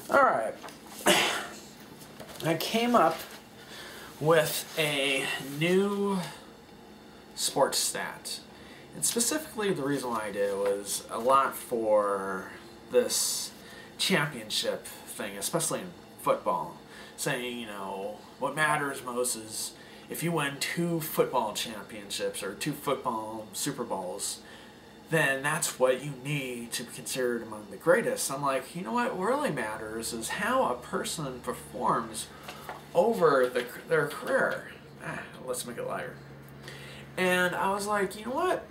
Alright, I came up with a new sports stat. And specifically the reason why I did it was a lot for this championship thing, especially in football. Saying, you know, what matters most is if you win 2 football championships or 2 football Super Bowls, then that's what you need to be considered among the greatest. I'm like, you know what really matters is how a person performs over their career. Let's make it lighter. And I was like, you know what?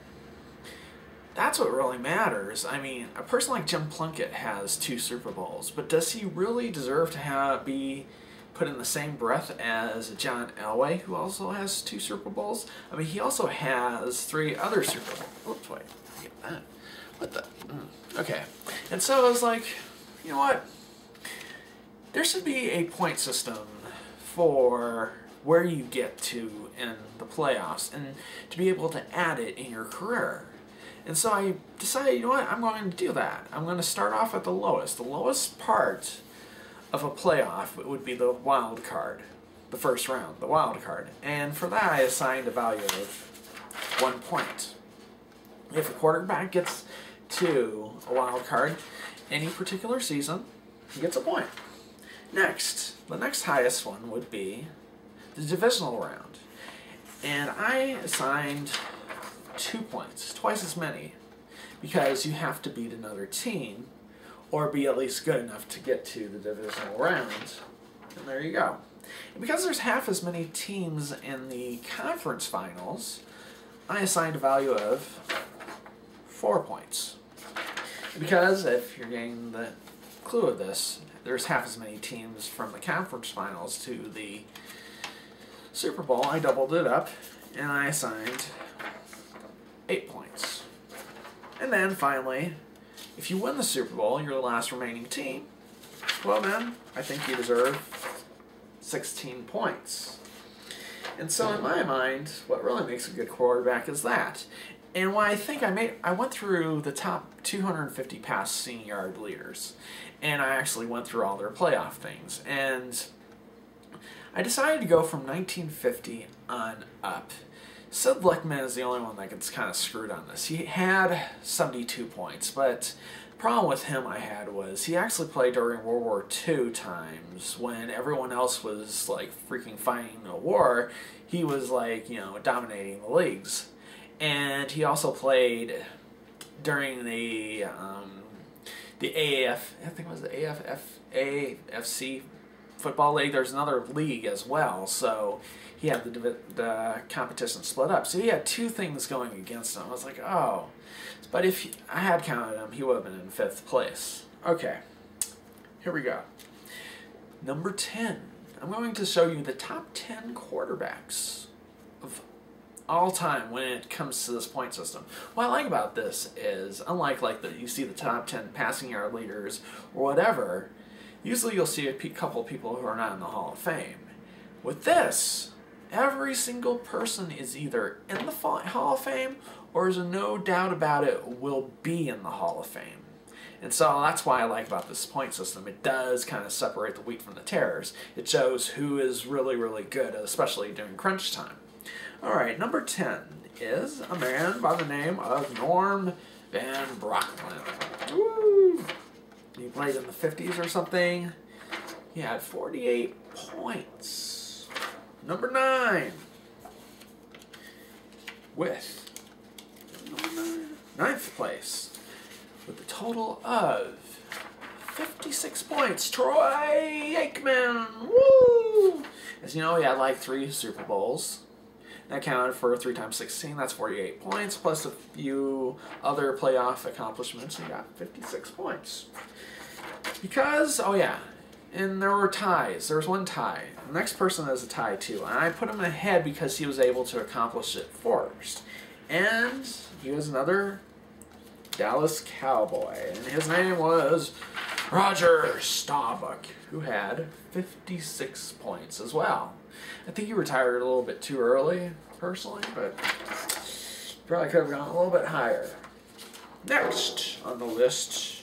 That's what really matters. I mean, a person like Jim Plunkett has 2 Super Bowls, but does he really deserve to be put in the same breath as John Elway, who also has 2 Super Bowls? I mean, he also has 3 other Super Bowls. Oops, wait. Get that. What the? Okay. And so I was like, you know what? There should be a point system for where you get to in the playoffs and to be able to add it in your career. And so I decided, you know what, I'm going to do that. I'm going to start off at the lowest. The lowest part of a playoff would be the wild card, the first round, the wild card. And for that, I assigned a value of 1 point. If a quarterback gets to a wild card any particular season, he gets a point. Next, the next highest one would be the divisional round. And I assigned 2 points, twice as many, because you have to beat another team or be at least good enough to get to the divisional round. And there you go. And because there's half as many teams in the conference finals, I assigned a value of 4 points. Because if you're getting the clue of this, there's half as many teams from the conference finals to the Super Bowl. I doubled it up and I assigned 8 points. And then finally, if you win the Super Bowl, you're the last remaining team, well then, I think you deserve 16 points. And so in my mind, what really makes a good quarterback is that. And what I think I went through the top 250 passing yard leaders. And I actually went through all their playoff things. And I decided to go from 1950 on up. Sid Lichtman is the only one that gets kind of screwed on this. He had 72 points, but the problem with him I had was he actually played during World War II times when everyone else was like freaking fighting a war. He was like, you know, dominating the leagues. And he also played during the AAF, I think it was the AFC football league. There's another league as well, so he had the competition split up. So he had 2 things going against him. I was like, oh. But if I had counted him, he would have been in 5th place. Okay, here we go. Number 10. I'm going to show you the top 10 quarterbacks of all time when it comes to this point system. What I like about this is, unlike you see the top 10 passing yard leaders or whatever, usually you'll see a couple people who are not in the Hall of Fame. With this, every single person is either in the Hall of Fame or, there's no doubt about it, will be in the Hall of Fame. And so that's why I like about this point system. It does kind of separate the wheat from the tares. It shows who is really, really good, especially during crunch time. Alright, number 10 is a man by the name of Norm Van Brocklin. Woo! He played in the 50s or something. He had 48 points. Number 9. With 9th place. With a total of 56 points. Troy Aikman. Woo! As you know, he had like 3 Super Bowls. That counted for 3 times 16. That's 48 points. Plus a few other playoff accomplishments. He got 56 points. Because, oh yeah, and there were ties. There was 1 tie. The next person has a tie too. And I put him ahead because he was able to accomplish it first. And he was another Dallas Cowboy. And his name was Roger Staubach, who had 56 points as well. I think he retired a little bit too early, personally, but probably could have gone a little bit higher. Next on the list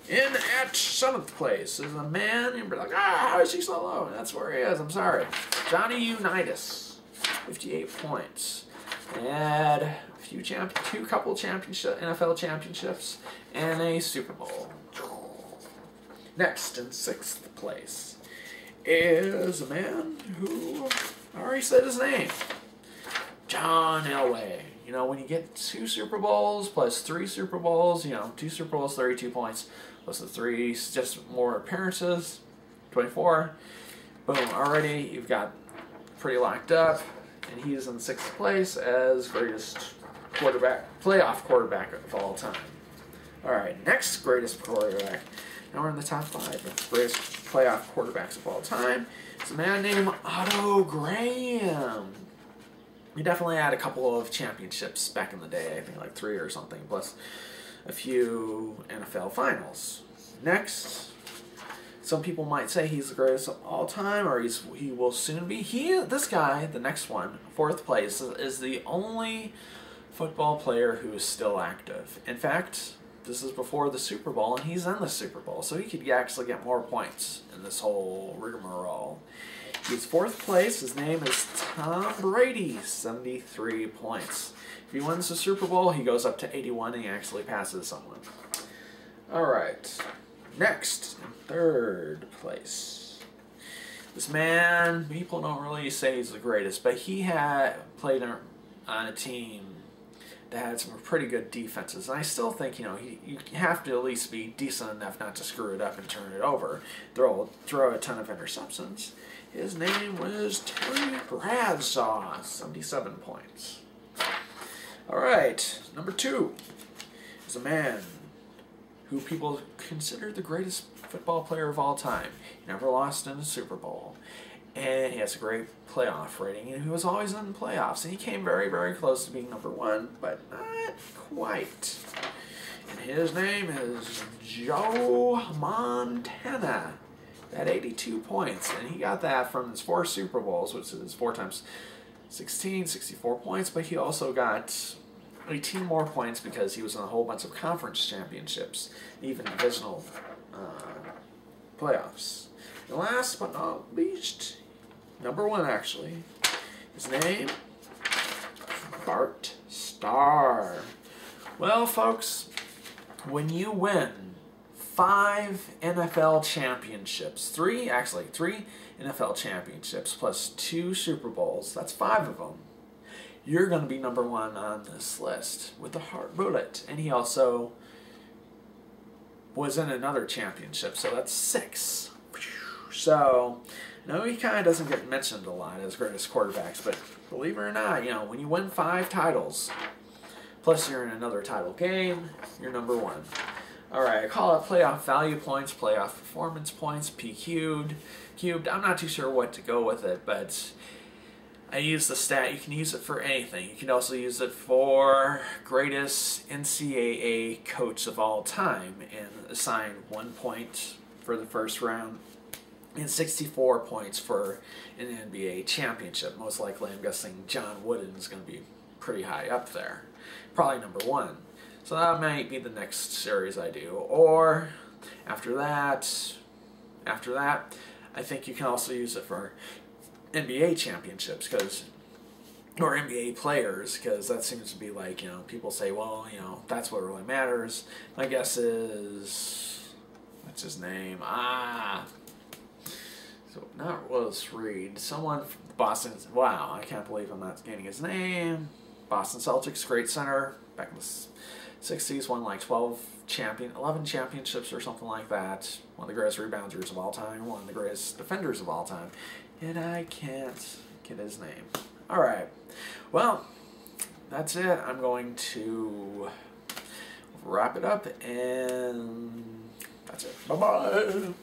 In at 7th place is a man, you'll be like, how is he so low? And that's where he is, I'm sorry. Johnny Unitas, 58 points. And a couple championship, NFL championships, and a Super Bowl. Next, in 6th place, is a man who, I already said his name, John Elway. You know, when you get 2 Super Bowls plus 3 Super Bowls, 2 Super Bowls, 32 points, plus the 3 just more appearances, 24. Boom, already you've got pretty locked up, and he is in 6th place as greatest playoff quarterback of all time. All right, next greatest quarterback. Now we're in the top 5 of greatest playoff quarterbacks of all time. It's a man named Otto Graham. He definitely had a couple of championships back in the day, I think like 3 or something, plus a few NFL finals. Next, some people might say he's the greatest of all time, or he will soon be. This guy, the next one, 4th place, is the only football player who is still active. In fact, this is before the Super Bowl, and he's in the Super Bowl, so he could actually get more points in this whole rigmarole. He's 4th place. His name is Tom Brady, 73 points. If he wins the Super Bowl, he goes up to 81 and he actually passes someone. All right. Next, in 3rd place. This man, people don't really say he's the greatest, but he had played on a team that had some pretty good defenses. And I still think, you have to at least be decent enough not to screw it up and turn it over. Throw a ton of interceptions. His name was Terry Bradshaw, 77 points. All right, number 2 is a man who people consider the greatest football player of all time. He never lost in a Super Bowl, and he has a great playoff rating, and he was always in the playoffs, and he came very, very close to being number 1, but not quite. And his name is Joe Montana. At 82 points, and he got that from his 4 Super Bowls, which is 4 times 16, 64 points, but he also got 18 more points because he was in a whole bunch of conference championships, even divisional playoffs. And last but not least, number 1 actually, his name, Bart Starr. Well, folks, when you win 5 NFL championships, 3 NFL championships plus 2 Super Bowls, that's 5 of them, you're going to be number 1 on this list with the Hart Bullet. And he also was in another championship, so that's 6. So, no, he kind of doesn't get mentioned a lot as greatest quarterbacks, but believe it or not, when you win 5 titles, plus you're in another title game, you're number 1. Alright, I call it playoff value points, playoff performance points, P cubed. I'm not too sure what to go with it, but I use the stat. You can use it for anything. You can also use it for greatest NCAA coach of all time and assign 1 point for the first round and 64 points for an NBA championship. Most likely, I'm guessing John Wooden is going to be pretty high up there. Probably number 1. So that might be the next series I do. Or after that, I think you can also use it for NBA championships, or NBA players, because that seems to be like, people say, well, that's what really matters. My guess is, what's his name? So not Willis Reed. Someone from Boston. Wow, I can't believe I'm not getting his name. Boston Celtics, great center back in the 60s, won like 11 championships or something like that. One of the greatest rebounders of all time, one of the greatest defenders of all time. And I can't get his name. Alright, well, that's it. I'm going to wrap it up, and that's it. Bye-bye.